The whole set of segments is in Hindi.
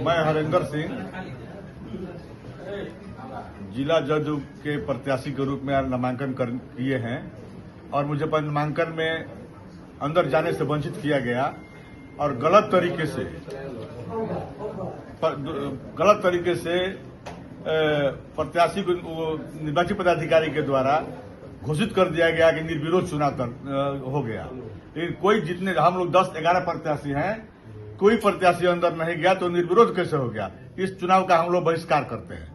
मैं हरेंद्र सिंह जिला जज के प्रत्याशी के रूप में नामांकन किए हैं और मुझे नामांकन में अंदर जाने से वंचित किया गया और गलत तरीके से प्रत्याशी को निर्वाचित पदाधिकारी के द्वारा घोषित कर दिया गया कि निर्विरोध चुनाव हो गया। लेकिन कोई जितने हम लोग 10-11 प्रत्याशी हैं, कोई प्रत्याशी अंदर नहीं गया तो निर्विरोध कैसे हो गया? इस चुनाव का हम लोग बहिष्कार करते हैं।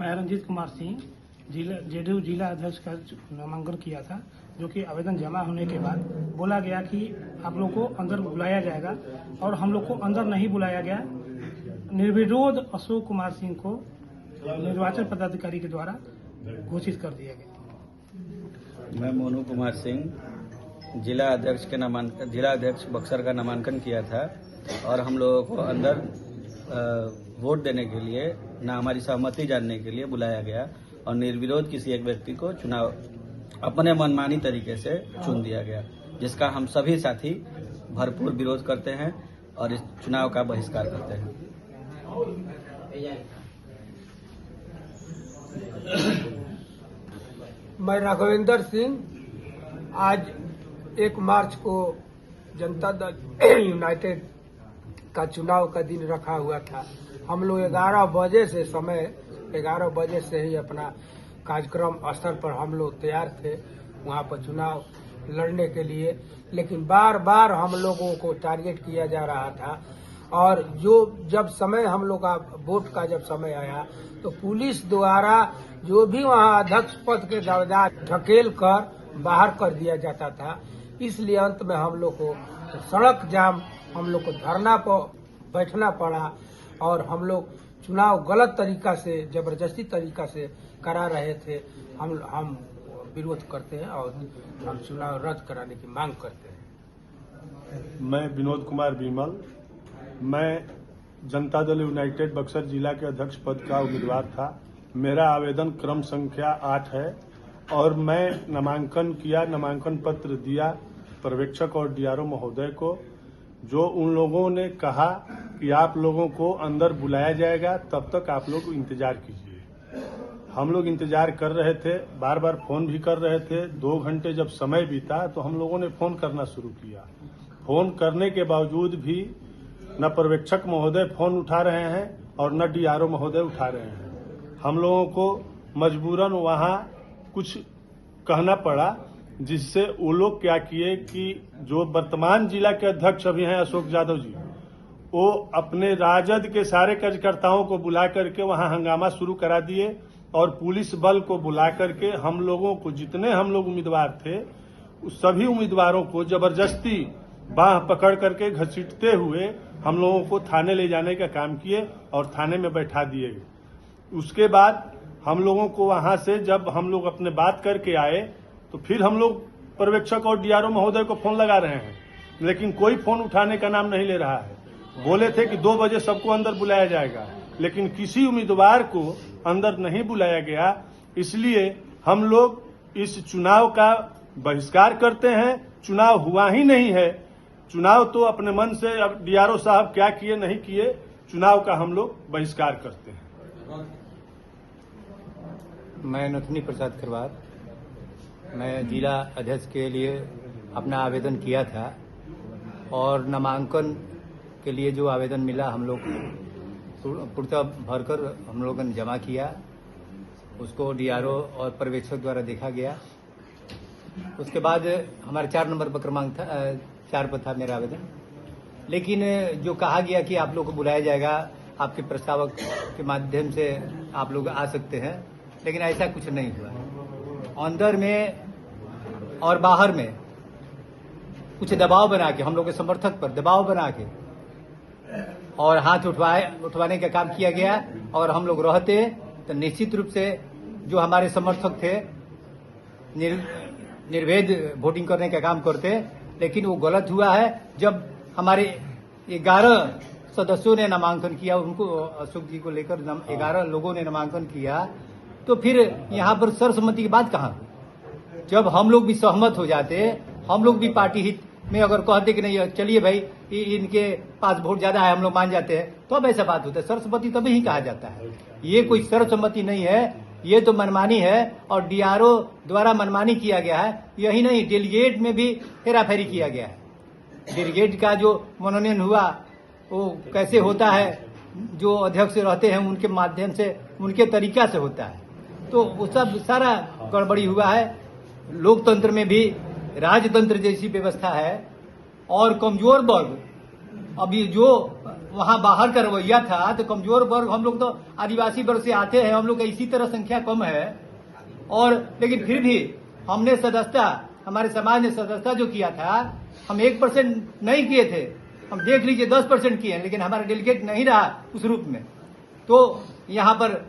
मैं रंजीत कुमार सिंह जेडीयू जिला अध्यक्ष का नामांकन किया था, जो कि आवेदन जमा होने के बाद बोला गया कि आप लोग को अंदर बुलाया जाएगा और हम लोग को अंदर नहीं बुलाया गया। निर्विरोध अशोक कुमार सिंह को निर्वाचन पदाधिकारी के द्वारा घोषित कर दिया गया। मैं मोनू कुमार सिंह जिला अध्यक्ष बक्सर का नामांकन किया था और हम लोगों को अंदर वोट देने के लिए ना हमारी सहमति जानने के लिए बुलाया गया और निर्विरोध किसी एक व्यक्ति को चुनाव अपने मनमानी तरीके से चुन दिया गया, जिसका हम सभी साथी भरपूर विरोध करते हैं और इस चुनाव का बहिष्कार करते हैं। मैं राघवेंद्र सिंह, आज 1 मार्च को जनता दल यूनाइटेड का चुनाव का दिन रखा हुआ था। हम लोग 11 बजे से ही अपना कार्यक्रम स्थल पर हम लोग तैयार थे वहां पर चुनाव लड़ने के लिए, लेकिन बार बार हम लोगों को टारगेट किया जा रहा था और जब समय हम लोग का वोट का जब समय आया तो पुलिस द्वारा जो भी वहां अध्यक्ष पद के दावेदार ढकेल कर बाहर कर दिया जाता था। इसलिए अंत में हम लोग को सड़क जाम, हम लोग को धरना पर बैठना पड़ा और हम लोग चुनाव गलत तरीका से, जबरदस्ती तरीका से करा रहे थे। हम विरोध करते हैं और हम चुनाव रद्द कराने की मांग करते हैं। मैं विनोद कुमार विमल, मैं जनता दल यूनाइटेड बक्सर जिला के अध्यक्ष पद का उम्मीदवार था। मेरा आवेदन क्रम संख्या 8 है और मैं नामांकन पत्र दिया पर्यवेक्षक और डीआरओ महोदय को, जो उन लोगों ने कहा कि आप लोगों को अंदर बुलाया जाएगा, तब तक आप लोग इंतजार कीजिए। हम लोग इंतजार कर रहे थे, बार बार फोन भी कर रहे थे। 2 घंटे जब समय बीता तो हम लोगों ने फोन करना शुरू किया। फोन करने के बावजूद भी न पर्यवेक्षक महोदय फोन उठा रहे हैं और न डीआरओ महोदय उठा रहे हैं। हम लोगों को मजबूरन वहां कुछ कहना पड़ा, जिससे वो लोग क्या किए कि जो वर्तमान जिला के अध्यक्ष अभी हैं अशोक यादव जी, वो अपने राजद के सारे कार्यकर्ताओं को बुला करके वहां हंगामा शुरू करा दिए और पुलिस बल को बुला करके हम लोगों को, जितने हम लोग उम्मीदवार थे, उस सभी उम्मीदवारों को जबरदस्ती बाह पकड़ करके घसीटते हुए हम लोगों को थाने ले जाने का काम किए और थाने में बैठा दिए। उसके बाद हम लोगों को वहां से जब हम लोग अपने बात करके आए तो फिर हम लोग पर्यवेक्षक और डीआरओ महोदय को फोन लगा रहे हैं, लेकिन कोई फोन उठाने का नाम नहीं ले रहा है। बोले थे कि 2 बजे सबको अंदर बुलाया जाएगा, लेकिन किसी उम्मीदवार को अंदर नहीं बुलाया गया। इसलिए हम लोग इस चुनाव का बहिष्कार करते हैं। चुनाव हुआ ही नहीं है। चुनाव तो अपने मन से, अब डीआरओ साहब क्या किए नहीं किए, चुनाव का हम लोग बहिष्कार करते हैं। मैं नथुनी प्रसाद खरवार, मैं जिला अध्यक्ष के लिए अपना आवेदन किया था और नामांकन के लिए जो आवेदन मिला हम लोग पूर्णतः भरकर हम लोगों ने जमा किया। उसको डीआरओ और पर्यवेक्षक द्वारा देखा गया। उसके बाद हमारे 4 नंबर पर क्रमांक था, 4 पर था मेरा आवेदन। लेकिन जो कहा गया कि आप लोग को बुलाया जाएगा, आपके प्रस्तावक के माध्यम से आप लोग आ सकते हैं, लेकिन ऐसा कुछ नहीं हुआ। अंदर में और बाहर में कुछ दबाव बना के, हम लोग के समर्थक पर दबाव बना के और हाथ उठवाने का काम किया गया और हम लोग रहते तो निश्चित रूप से जो हमारे समर्थक थे निर्वेद वोटिंग करने का काम करते। लेकिन वो गलत हुआ है। जब हमारे 11 सदस्यों ने नामांकन किया, उनको अशोक जी को लेकर 11 लोगों ने नामांकन किया, तो फिर यहाँ पर सर्वसम्मति की बात कहाँ? जब हम लोग भी सहमत हो जाते, हम लोग भी पार्टी हित में अगर कहते कि नहीं चलिए भाई इनके पास वोट ज्यादा है हम लोग मान जाते हैं, तो अब ऐसा बात होता है। सर्वसम्मति तभी ही कहा जाता है। ये कोई सर्वसम्मति नहीं है, ये तो मनमानी है और डीआरओ द्वारा मनमानी किया गया है। यही नहीं, डेलीगेट में भी हेराफेरी किया गया है। डेलीगेट का जो मनोनयन हुआ वो कैसे होता है, जो अध्यक्ष रहते हैं उनके माध्यम से, उनके तरीका से होता है, तो वो सब सारा गड़बड़ी हुआ है। लोकतंत्र में भी राजतंत्र जैसी व्यवस्था है और कमजोर वर्ग, अभी जो वहां बाहर का रवैया था, तो कमजोर वर्ग, हम लोग तो आदिवासी वर्ग से आते हैं, हम लोग का इसी तरह संख्या कम है, और लेकिन फिर भी हमने सदस्यता, हमारे समाज ने सदस्यता जो किया था, हम 1% नहीं किए थे, हम देख लीजिए 10% किए हैं, लेकिन हमारा डेलीगेट नहीं रहा उस रूप में। तो यहाँ पर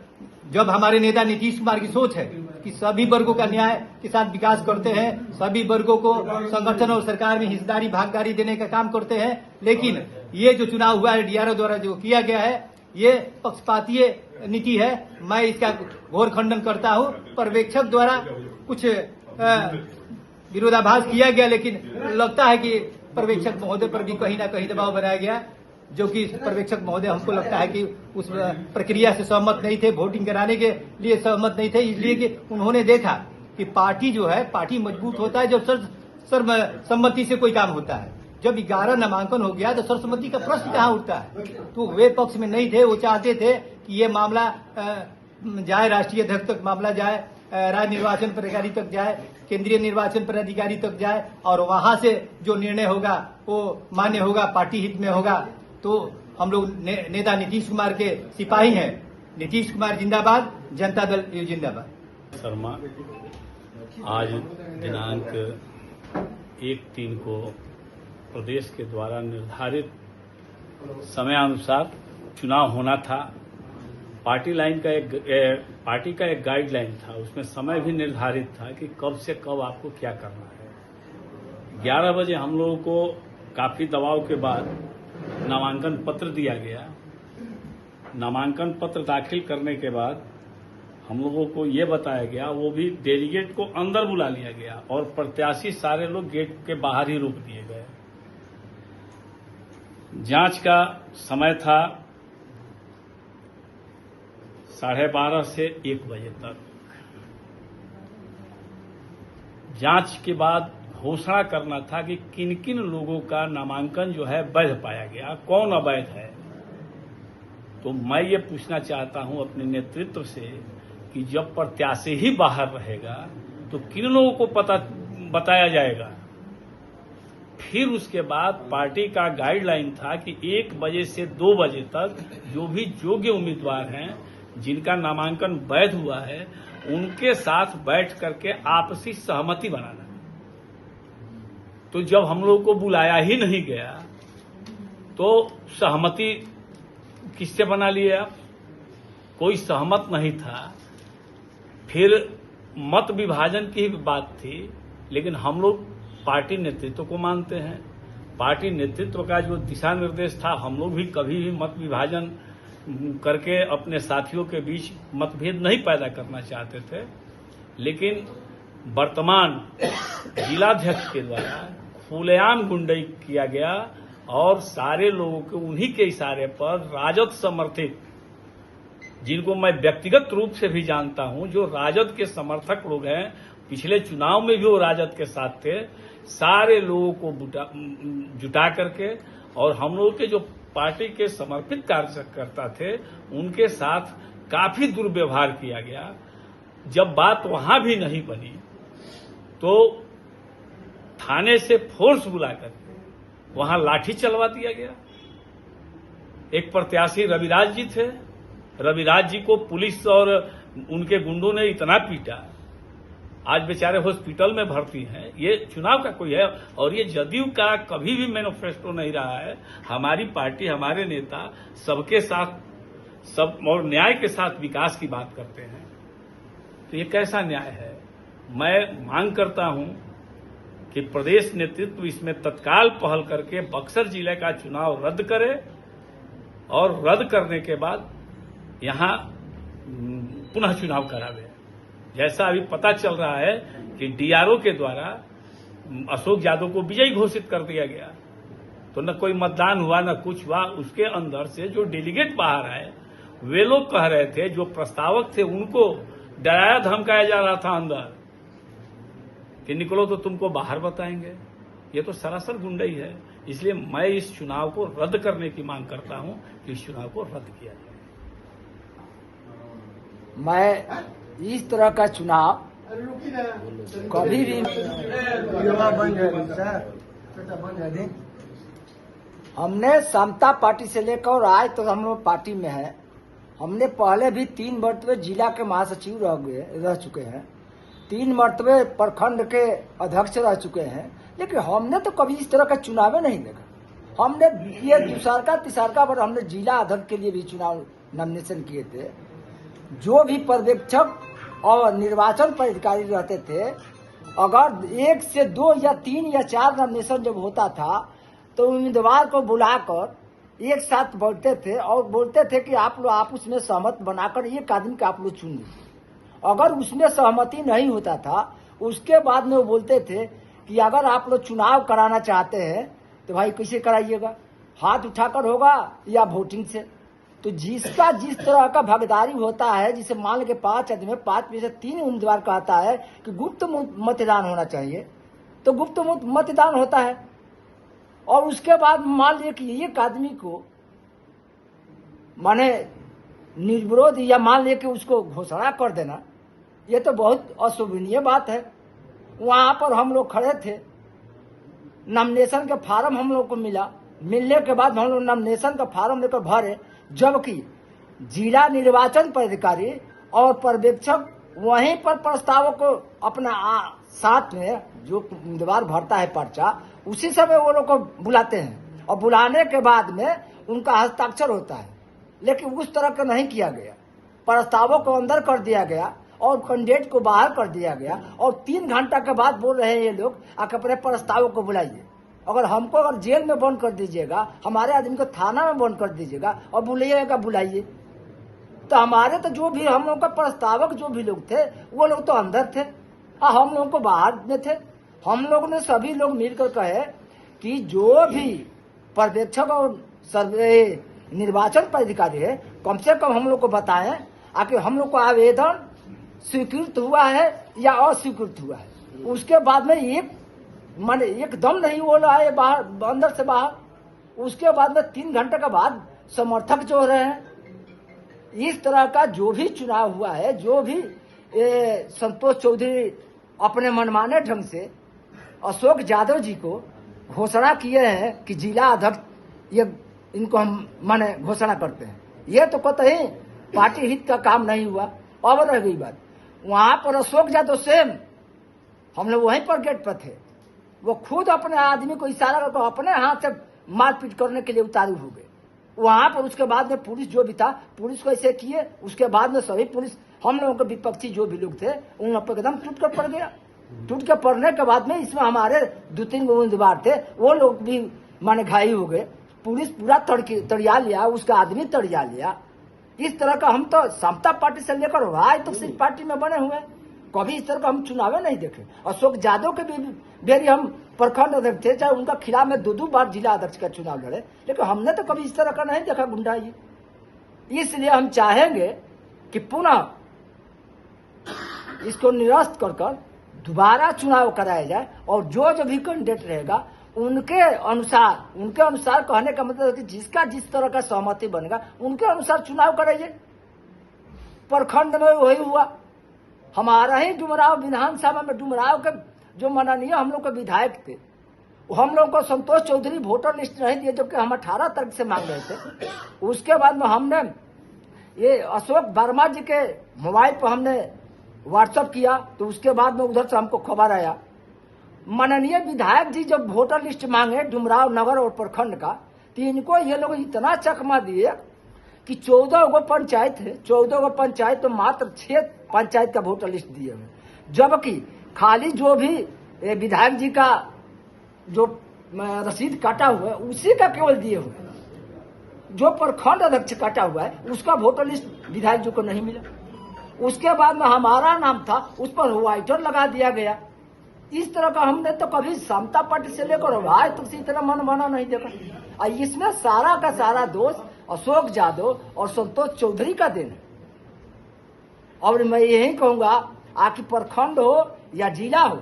जब हमारे नेता नीतीश कुमार की सोच है कि सभी वर्गों का न्याय के साथ विकास करते हैं, सभी वर्गों को संगठन और सरकार में हिस्सेदारी भागीदारी देने का काम करते हैं, लेकिन ये जो चुनाव हुआ है डीआरओ द्वारा जो किया गया है, ये पक्षपातीय नीति है। मैं इसका घोर खंडन करता हूँ। पर्यवेक्षक द्वारा कुछ विरोधाभास किया गया, लेकिन लगता है कि पर्यवेक्षक महोदय पर भी कहीं ना कहीं दबाव बनाया गया, जो कि पर्यवेक्षक महोदय हमको लगता है कि उस प्रक्रिया से सहमत नहीं थे, वोटिंग कराने के लिए सहमत नहीं थे, इसलिए कि उन्होंने देखा कि पार्टी जो है, पार्टी मजबूत होता है जब सर्वसम्मति से कोई काम होता है। जब 11 नामांकन हो गया तो सर्वसम्मति का प्रश्न कहाँ उठता है? तो वे पक्ष में नहीं थे, वो चाहते थे कि ये मामला जाए, राष्ट्रीय अध्यक्ष तक मामला जाए, राज्य निर्वाचन पदाधिकारी तक जाए, केंद्रीय निर्वाचन पदाधिकारी तक जाए, और वहां से जो निर्णय होगा वो मान्य होगा, पार्टी हित में होगा। तो हम लोग नेता नीतीश कुमार के सिपाही हैं। नीतीश कुमार जिंदाबाद, जनता दल जिंदाबाद। शर्मा आज दिनांक 1/3 को प्रदेश के द्वारा निर्धारित समयानुसार चुनाव होना था। पार्टी का एक गाइडलाइन था, उसमें समय भी निर्धारित था कि कब से कब आपको क्या करना है। 11 बजे हम लोगों को काफी दबाव के बाद नामांकन पत्र दिया गया। नामांकन पत्र दाखिल करने के बाद हम लोगों को ये बताया गया, वो भी डेलीगेट को अंदर बुला लिया गया और प्रत्याशी सारे लोग गेट के बाहर ही रोक दिए गए। जांच का समय था 12:30 से 1 बजे तक। जांच के बाद घोषणा करना था कि किन किन लोगों का नामांकन जो है वैध पाया गया, कौन अवैध है। तो मैं ये पूछना चाहता हूं अपने नेतृत्व से कि जब प्रत्याशी ही बाहर रहेगा तो किन लोगों को बताया जाएगा। फिर उसके बाद पार्टी का गाइडलाइन था कि 1 बजे से 2 बजे तक जो भी योग्य उम्मीदवार हैं, जिनका नामांकन वैध हुआ है, उनके साथ बैठ करके आपसी सहमति बनाना। तो जब हम लोग को बुलाया ही नहीं गया तो सहमति किससे बना लिए आप? कोई सहमत नहीं था। फिर मत विभाजन की बात थी, लेकिन हम लोग पार्टी नेतृत्व को मानते हैं। पार्टी नेतृत्व का जो दिशा निर्देश था, हम लोग भी कभी भी मत विभाजन करके अपने साथियों के बीच मतभेद नहीं पैदा करना चाहते थे। लेकिन वर्तमान जिलाध्यक्ष के द्वारा खुलेआम गुंडाई किया गया और सारे लोगों को उन्हीं के इशारे पर राजद समर्थित, जिनको मैं व्यक्तिगत रूप से भी जानता हूं, जो राजद के समर्थक लोग हैं, पिछले चुनाव में भी वो राजद के साथ थे, सारे लोगों को जुटा करके और हम लोगों के जो पार्टी के समर्पित कार्यकर्ता थे उनके साथ काफी दुर्व्यवहार किया गया। जब बात वहां भी नहीं बनी तो थाने से फोर्स बुला करके वहां लाठी चलवा दिया गया। एक प्रत्याशी रविराज जी थे, रविराज जी को पुलिस और उनके गुंडों ने इतना पीटा, आज बेचारे हॉस्पिटल में भर्ती हैं। ये चुनाव का कोई है, और ये जदयू का कभी भी मैनिफेस्टो नहीं रहा है। हमारी पार्टी, हमारे नेता सबके साथ, सब और न्याय के साथ विकास की बात करते हैं। तो ये कैसा न्याय है? मैं मांग करता हूं कि प्रदेश नेतृत्व इसमें तत्काल पहल करके बक्सर जिले का चुनाव रद्द करे और रद्द करने के बाद यहां पुनः चुनाव करावे। जैसा अभी पता चल रहा है कि डीआरओ के द्वारा अशोक यादव को विजयी घोषित कर दिया गया। तो न कोई मतदान हुआ न कुछ हुआ। उसके अंदर से जो डेलीगेट बाहर आए वे लोग कह रहे थे, जो प्रस्तावक थे उनको डराया धमकाया जा रहा था अंदर कि निकलो तो तुमको बाहर बताएंगे। ये तो सरासर गुंडई है। इसलिए मैं इस चुनाव को रद्द करने की मांग करता हूं कि इस चुनाव को रद्द किया जाए। मैं इस तरह का चुनाव कभी भी हमने समता पार्टी से लेकर और आज तो हम लोग पार्टी में है। हमने पहले भी 3 मरतबे जिला के महासचिव रह चुके हैं, 3 मरतबे प्रखंड के अध्यक्ष रह चुके हैं, लेकिन हमने तो कभी इस तरह का चुनाव नहीं देखा। हमने ये दूसरा तीसरा बार हमने जिला अध्यक्ष के लिए भी चुनाव नॉमिनेशन किए थे। जो भी पर्यवेक्षक और निर्वाचन पदाधिकारी रहते थे, अगर 1 से 2 या 3 या 4 नॉमिनेशन जब होता था तो उम्मीदवार को बुलाकर एक साथ बैठते थे और बोलते थे कि आप लोग आपस में सहमत बनाकर एक आदमी का आप लोग चुन लीजिए। अगर उसमें सहमति नहीं होता था उसके बाद में वो बोलते थे कि अगर आप लोग चुनाव कराना चाहते हैं तो भाई कैसे कराइएगा, हाथ उठाकर होगा या वोटिंग से। तो जिसका जिस तरह का भागीदारी होता है, जिसे मान के 5 आदमी में 5 में से 3 उम्मीदवार कहता है कि गुप्त मतदान होना चाहिए तो गुप्त मतदान होता है। और उसके बाद मान लिया कि एक आदमी को माने निर्विरोध या मान लिया कि उसको घोषणा कर देना, ये तो बहुत अशोभनीय बात है। वहां पर हम लोग खड़े थे, नॉमिनेशन का फार्म हम लोग को मिला, मिलने के बाद हम लोग नॉमिनेशन का फार्म लेकर भरे, जबकि जिला निर्वाचन पदाधिकारी और पर्यवेक्षक वहीं पर प्रस्तावों को अपना साथ में जो उम्मीदवार भरता है पर्चा, उसी समय वो लोग को बुलाते हैं और बुलाने के बाद में उनका हस्ताक्षर होता है। लेकिन उस तरह का नहीं किया गया, प्रस्तावों को अंदर कर दिया गया और कैंडिडेट को बाहर कर दिया गया। और 3 घंटा के बाद बोल रहे हैं ये लोग आकर अपने प्रस्तावों को बुलाइए। अगर जेल में बंद कर दीजिएगा, हमारे आदमी को थाना में बंद कर दीजिएगा और बुलाइएगा बुलाइए, तो हमारे तो जो भी हम लोग का प्रस्तावक जो भी लोग थे वो लोग तो अंदर थे और हम लोग को बाहर में थे। हम लोग ने सभी लोग मिलकर कहे कि जो भी पर्यवेक्षक और निर्वाचन पदाधिकारी है कम से कम हम लोग को बताएं आखिर हम लोग को आवेदन स्वीकृत हुआ है या अस्वीकृत हुआ है। उसके बाद में एकदम नहीं बोला है बाहर, अंदर से बाहर। उसके बाद में 3 घंटे के बाद समर्थक जो हो रहे हैं, इस तरह का जो भी चुनाव हुआ है, जो भी संतोष चौधरी अपने मनमाने ढंग से अशोक यादव जी को घोषणा किए हैं कि जिला अध्यक्ष, ये इनको हम माने घोषणा करते हैं, ये तो कतई पार्टी हित का काम नहीं हुआ। अब रह गई बात, वहां पर अशोक यादव सेम हम लोग वहीं पर गेट पर थे, वो खुद अपने आदमी को इशारा करके अपने हाथ से मारपीट करने के लिए उतारू हो गए वहां पर। उसके बाद में पुलिस जो भी था, पुलिस को ऐसे किए, उसके बाद में सभी पुलिस हम लोगों के विपक्षी जो भी लोग थे उन पर एकदम टूट कर पड़ गया। टूट के पड़ने के बाद में इसमें हमारे 2-3 उम्मीदवार थे, वो लोग भी माने घायल हो गए। पुलिस पूरा तड़िया लिया, उसका आदमी तड़िया लिया। इस तरह का हम तो समता पार्टी से लेकर राय तक सिर्फ पार्टी में बने हुए, कभी इस तरह का हम चुनाव नहीं देखे। अशोक यादव के भी बेरी हम प्रखंड अध्यक्ष थे, चाहे उनका खिलाफ में 2-2 बार जिला अध्यक्ष का चुनाव लड़े, लेकिन हमने तो कभी इस तरह का नहीं देखा गुंडाई। इसलिए हम चाहेंगे कि पुनः इसको निरस्त कर दोबारा चुनाव कराया जाए और जो भी कैंडिडेट रहेगा उनके अनुसार कहने का मतलब है कि जिसका जिस तरह का सहमति बनेगा उनके अनुसार चुनाव कराइए। प्रखंड में वही हुआ, हमारा ही डुमराव विधानसभा में डुमराव के जो माननीय हम लोग के विधायक थे, हम लोग को संतोष चौधरी वोटर लिस्ट नहीं दिए, जबकि हम 18 तारीख से मांग रहे थे। उसके बाद में हमने ये अशोक वर्मा जी के मोबाइल पर हमने व्हाट्सएप किया, तो उसके बाद में उधर से हमको खबर आया माननीय विधायक जी जब वोटर लिस्ट मांगे डुमराव नगर और प्रखंड का, तो इनको ये लोग इतना चकमा दिए कि 14 गो पंचायत है, 14 गो पंचायत तो मात्र 6 पंचायत का वोटर लिस्ट दिए हुए, जबकि खाली जो भी विधायक जी का जो रसीद काटा हुआ है उसी का केवल दिए हुए। जो प्रखंड अध्यक्ष काटा हुआ है उसका वोटर लिस्ट विधायक जी को नहीं मिला। उसके बाद में हमारा नाम था, उस पर व्हाइटर लगा दिया गया इस तरह का हमने तो कभी समता पार्टी से लेकर आज तक से इतना मन माना नहीं देखा। और इसमें सारा का सारा दोष अशोक यादव और संतोष चौधरी का दिन है। और मैं यही कहूंगा आकि प्रखंड हो या जिला हो,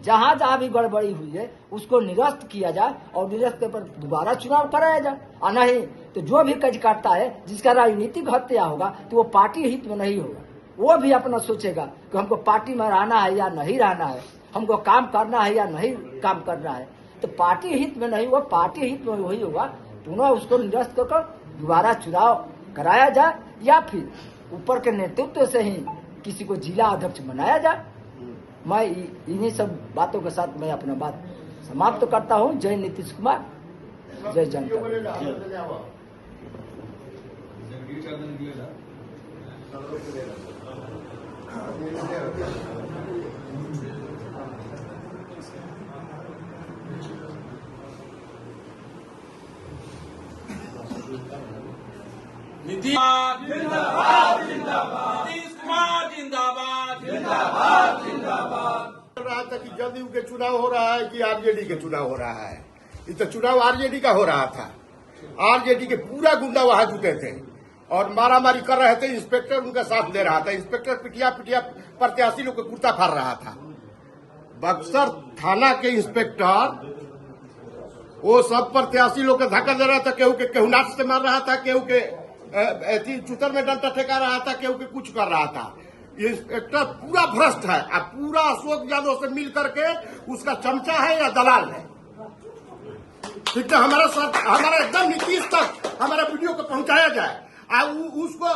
जहां जहां भी गड़बड़ी हुई है उसको निरस्त किया जाए और निरस्त के पर दोबारा चुनाव कराया जाए। और नहीं तो जो भी कज काटता है जिसका राजनीतिक हत्या होगा तो वो पार्टी हित में नहीं होगा। वो भी अपना सोचेगा कि हमको पार्टी में रहना है या नहीं रहना है, हमको काम करना है या नहीं काम करना है। तो पार्टी हित में नहीं, वो पार्टी हित में वही होगा, पुनः उसको निरस्त कर दोबारा चुनाव कराया जाए या फिर ऊपर के नेतृत्व से ही किसी को जिला अध्यक्ष बनाया जाए। मैं इन्हीं सब बातों के साथ मैं अपना बात समाप्त करता हूं। जय नीतीश कुमार, जय जनता। नीतीश कुमार जिंदाबाद जिंदाबाद जिंदाबाद। रहा था कि जदयू के चुनाव हो रहा है कि आरजेडी के चुनाव हो रहा है। ये तो चुनाव आरजेडी का हो रहा था। आरजेडी के पूरा गुंडा वहां जुटे थे और मारामारी कर रहे थे। इंस्पेक्टर उनका साथ दे रहा था। इंस्पेक्टर पिटिया पिटिया प्रत्याशी लोग को कुर्ता फाड़ रहा था। बक्सर थाना के इंस्पेक्टर वो सब प्रत्याशी लोग को धक्का दे रहा था। केहू के केहुनाट से मार रहा था, केहू के चुतर में डंडा ठेका रहा था, केहू के कुछ कर रहा था। इंस्पेक्टर पूरा भ्रष्ट है। अब पूरा अशोक यादव से मिल करके उसका चमचा है या दलाल है। ठीक है, हमारा एकदम नीतीश तक हमारा वीडियो को पहुंचाया जाए। उसको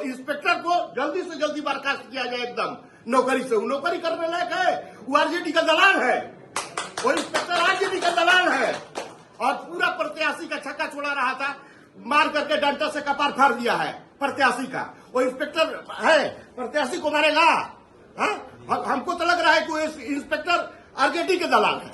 इंस्पेक्टर को जल्दी से जल्दी बर्खास्त किया जाए एकदम नौकरी से। वो नौकरी करने लायक है? वो आरजेडी का दलाल है। वो इंस्पेक्टर आरजेडी का दलाल है और पूरा प्रत्याशी का छक्का छोड़ा रहा था। मार करके डंडा से कपार फाड़ दिया है प्रत्याशी का। वो इंस्पेक्टर है, प्रत्याशी को मारेगा? हमको तो लग रहा है कि इंस्पेक्टर आरजेडी के दलाल है।